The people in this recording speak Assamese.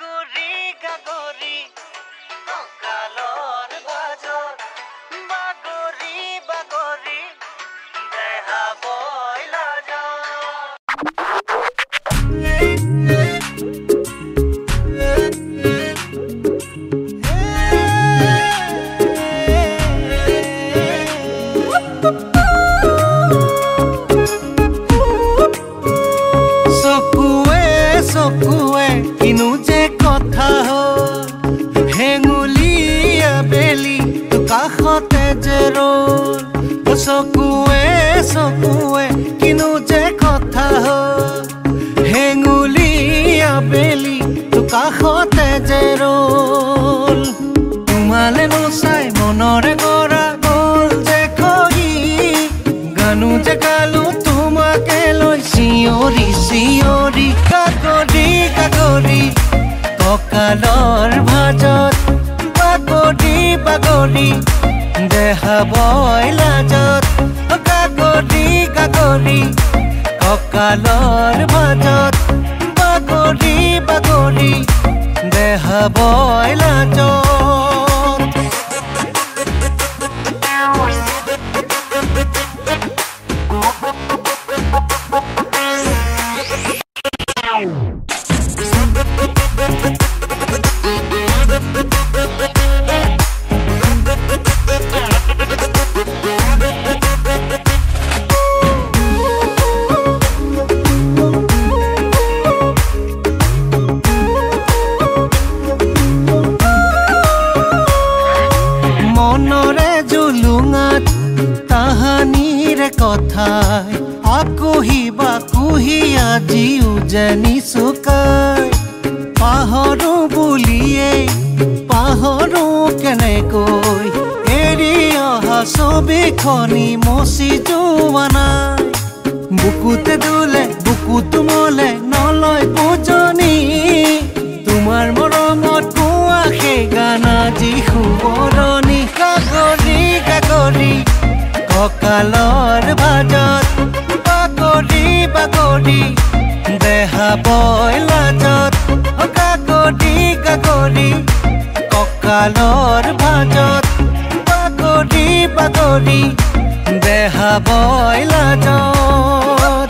গাগৰি গাগৰি কঁকালৰ বাজত বাগৰি বাগৰি দেহা বইলা চকুৱে কিনো যে কথা হেঙুলীয়া বেলি কাষতে যে ৰ'ল চকুৱে কিনো যে কথা হেঙুলীয়া বেলি কাষতে যে ৰ'ল তোমালে নচাই মনৰে কৰা গ'ল যে খহি গানো যে গালো তোমাকে লৈ চিঞৰি চিঞৰি গাগৰি গাগৰি কঁকালৰ ভাজত বাগৰি বাগৰি দেহা বইলা যত গাগৰি গাগৰি কঁকালৰ ভাজত বাগৰি বাগৰি দেহা বইলা যত মনৰে জুলুঙাত তাহানিৰে কথাই আকুহি বাকুহি আজিও জানি চুকাই পাহৰো বুলিয়ে পাহৰো কেনেকৈ এৰি অহা ছবিখনি মচি যোৱা নাই বুকুতে দোলে বুকুটো মলে নলয় বুজনি তোমাৰ মৰমত কোৱা সেই গান আজি শুৱৰণি গাগৰি গাগৰি কঁকালৰ ভাজত বাগৰি বাগৰি দেহা বইলা যত গাগৰি গাগৰি কঁকালৰ ভাজত বাগৰি বাগৰি দেহা বইলা যত